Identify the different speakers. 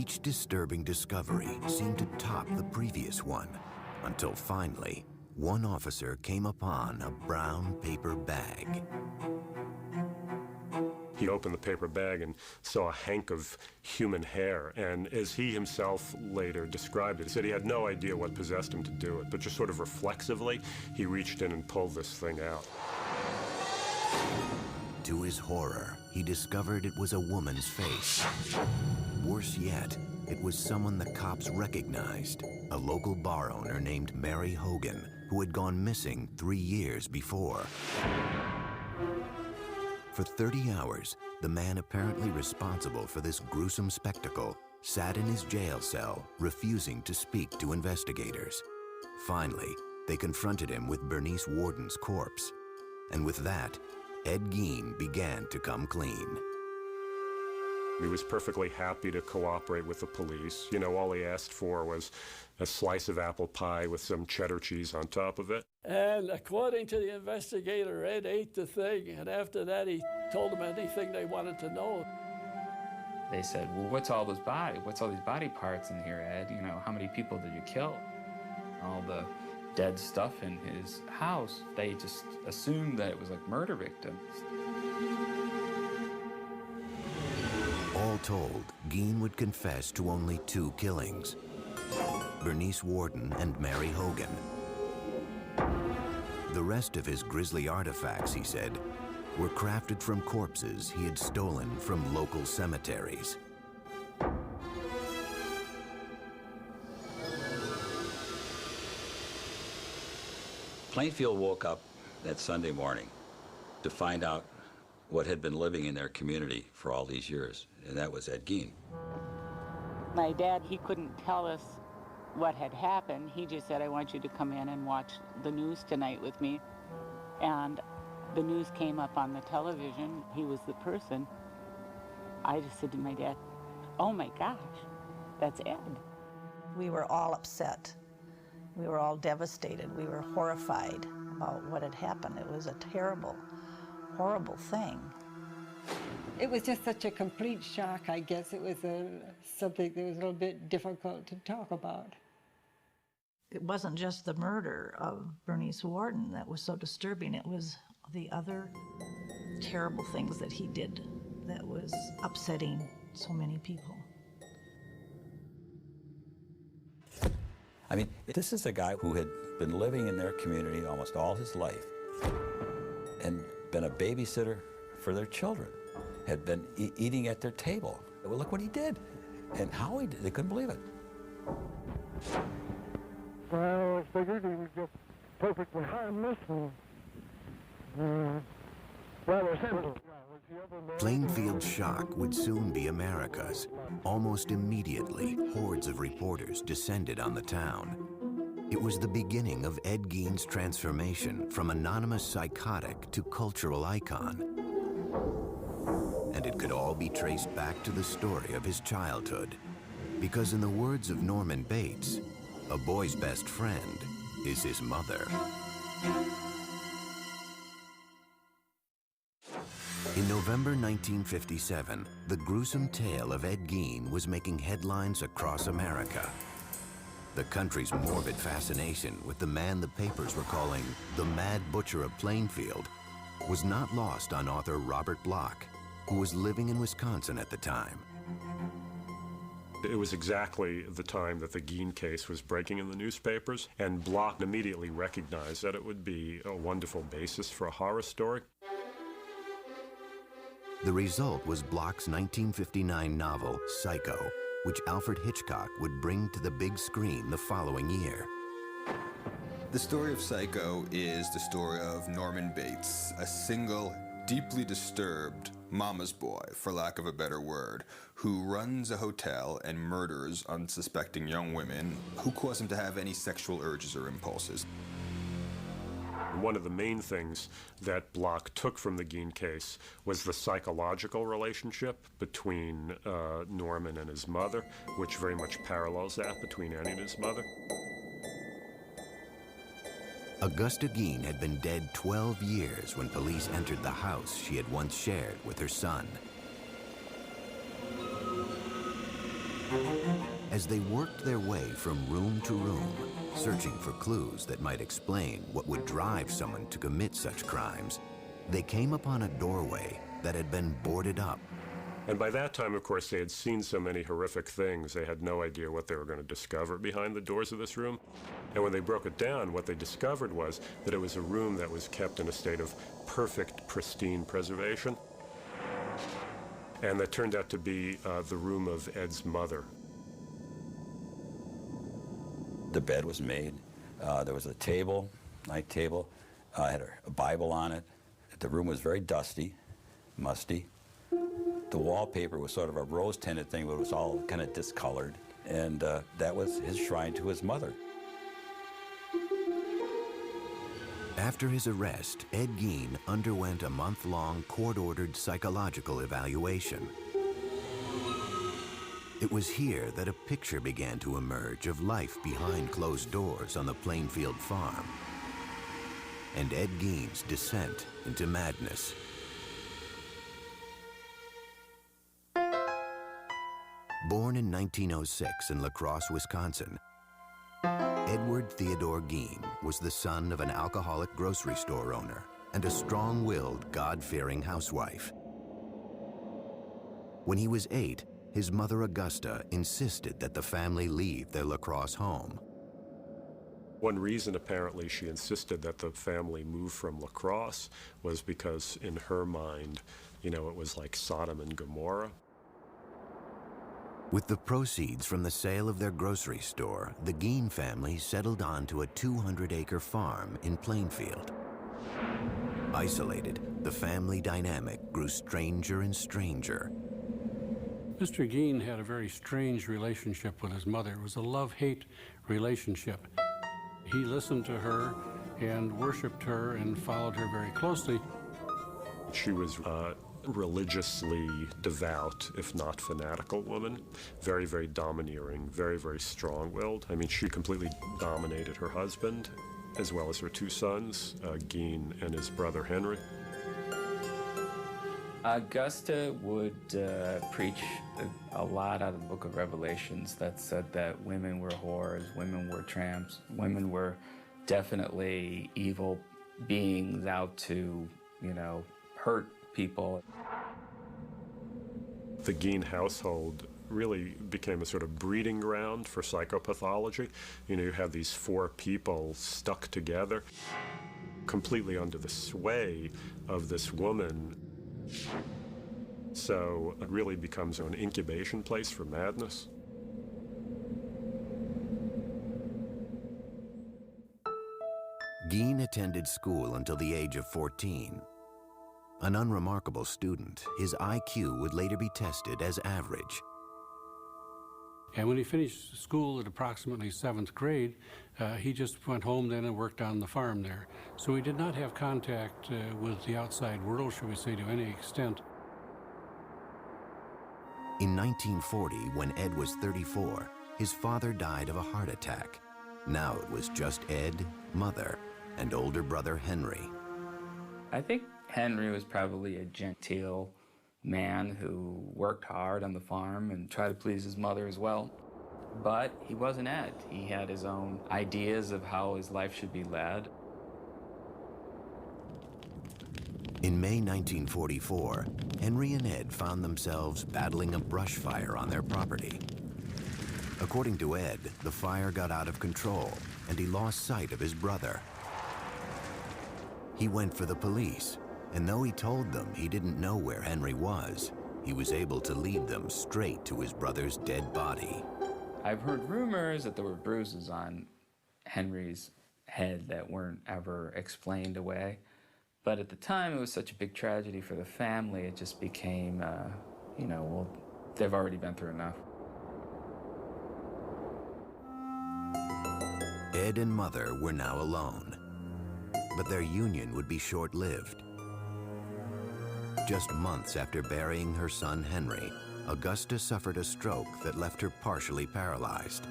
Speaker 1: Each disturbing discovery seemed to top the previous one, until finally, one officer came upon a brown paper bag.
Speaker 2: He opened the paper bag and saw a hank of human hair, and as he himself later described it, he said he had no idea what possessed him to do it, but just sort of reflexively, he reached in and pulled this thing out.
Speaker 1: To his horror, he discovered it was a woman's face. Worse yet, it was someone the cops recognized, a local bar owner named Mary Hogan, who had gone missing 3 years before. For 30 hours, the man apparently responsible for this gruesome spectacle sat in his jail cell, refusing to speak to investigators. Finally, they confronted him with Bernice Worden's corpse. And with that, Ed Gein began to come clean.
Speaker 2: He was perfectly happy to cooperate with the police. You know, all he asked for was a slice of apple pie with some cheddar cheese on top of it.
Speaker 3: And according to the investigator, Ed ate the thing, and after that he told them anything they wanted to know.
Speaker 4: They said, well, what's all these body parts in here, Ed? You know, how many people did you kill? All the dead stuff in his house, they just assumed that it was like murder victims.
Speaker 1: All told, Gein would confess to only 2 killings: Bernice Worden and Mary Hogan. The rest of his grisly artifacts, he said, were crafted from corpses he had stolen from local cemeteries.
Speaker 5: Plainfield woke up that Sunday morning to find out what had been living in their community for all these years, and that was Ed Gein.
Speaker 6: My dad, he couldn't tell us what had happened. He just said, I want you to come in and watch the news tonight with me. And the news came up on the television. He was the person. I just said to my dad, oh my gosh, that's Ed.
Speaker 7: We were all upset. We were all devastated. We were horrified about what had happened. It was a terrible, horrible thing.
Speaker 8: It was just such a complete shock, I guess. It was something that was a little bit difficult to talk about.
Speaker 7: It wasn't just the murder of Bernice Worden that was so disturbing. It was the other terrible things that he did that was upsetting so many people.
Speaker 5: I mean, this is a guy who had been living in their community almost all his life and been a babysitter for their children, had been eating at their table. Well, look what he did and how he did. They couldn't believe it.
Speaker 9: Well, I always figured he was just perfectly harmless and rather simple.
Speaker 1: Plainfield's shock would soon be America's. Almost immediately, hordes of reporters descended on the town. It was the beginning of Ed Gein's transformation from anonymous psychotic to cultural icon. And it could all be traced back to the story of his childhood. Because in the words of Norman Bates, a boy's best friend is his mother. In November 1957, the gruesome tale of Ed Gein was making headlines across America. The country's morbid fascination with the man the papers were calling the Mad Butcher of Plainfield was not lost on author Robert Bloch, who was living in Wisconsin at the time.
Speaker 2: It was exactly the time that the Gein case was breaking in the newspapers, and Bloch immediately recognized that it would be a wonderful basis for a horror story.
Speaker 1: The result was Bloch's 1959 novel, Psycho, which Alfred Hitchcock would bring to the big screen the following year.
Speaker 10: The story of Psycho is the story of Norman Bates, a single, deeply disturbed mama's boy, for lack of a better word, who runs a hotel and murders unsuspecting young women who cause him to have any sexual urges or impulses.
Speaker 2: One of the main things that Bloch took from the Gein case was the psychological relationship between Norman and his mother, which very much parallels that between Annie and his mother.
Speaker 1: Augusta Gein had been dead 12 years when police entered the house she had once shared with her son. As they worked their way from room to room, searching for clues that might explain what would drive someone to commit such crimes, they came upon a doorway that had been boarded up.
Speaker 2: And by that time, of course, they had seen so many horrific things, they had no idea what they were going to discover behind the doors of this room. And when they broke it down, what they discovered was that it was a room that was kept in a state of perfect, pristine preservation. And that turned out to be the room of Ed's mother.
Speaker 5: The bed was made. There was a table, night table. Had a Bible on it. The room was very dusty, musty. The wallpaper was sort of a rose-tinted thing, but it was all kind of discolored. And that was his shrine to his mother.
Speaker 1: After his arrest, Ed Gein underwent a month-long court-ordered psychological evaluation. It was here that a picture began to emerge of life behind closed doors on the Plainfield farm, and Ed Gein's descent into madness. Born in 1906 in La Crosse, Wisconsin, Edward Theodore Gein was the son of an alcoholic grocery store owner and a strong-willed, God-fearing housewife. When he was 8, his mother Augusta insisted that the family leave their La Crosse home.
Speaker 2: One reason, apparently, she insisted that the family move from La Crosse was because, in her mind, you know, it was like Sodom and Gomorrah.
Speaker 1: With the proceeds from the sale of their grocery store, the Gein family settled onto a 200-acre farm in Plainfield. Isolated, the family dynamic grew stranger and stranger.
Speaker 11: Mr. Gein had a very strange relationship with his mother. It was a love-hate relationship. He listened to her and worshiped her and followed her very closely.
Speaker 2: She was religiously devout, if not fanatical woman. Very, very domineering, very, very strong-willed. I mean, she completely dominated her husband, as well as her 2 sons, Gein and his brother Henry.
Speaker 4: Augusta would preach a lot out of the book of Revelations that said that women were whores, women were tramps, women were definitely evil beings out to, you know, hurt people.
Speaker 2: The Gein household really became a sort of breeding ground for psychopathology. You know, you have these 4 people stuck together, completely under the sway of this woman. So it really becomes an incubation place for madness.
Speaker 1: Gein attended school until the age of 14. An unremarkable student, his IQ would later be tested as average.
Speaker 11: And when he finished school at approximately 7th grade, he just went home then and worked on the farm there. So he did not have contact with the outside world, shall we say, to any extent.
Speaker 1: In 1940, when Ed was 34, his father died of a heart attack. Now it was just Ed, mother, and older brother Henry.
Speaker 4: I think Henry was probably a genteel man who worked hard on the farm and tried to please his mother as well. But he wasn't Ed. He had his own ideas of how his life should be led.
Speaker 1: In May 1944, Henry and Ed found themselves battling a brush fire on their property. According to Ed, the fire got out of control and he lost sight of his brother. He went for the police, and though he told them he didn't know where Henry was, he was able to lead them straight to his brother's dead body.
Speaker 4: I've heard rumors that there were bruises on Henry's head that weren't ever explained away. But at the time, it was such a big tragedy for the family, it just became, you know, well, they've already been through enough.
Speaker 1: Ed and Mother were now alone, but their union would be short-lived. Just months after burying her son Henry, Augusta suffered a stroke that left her partially paralyzed.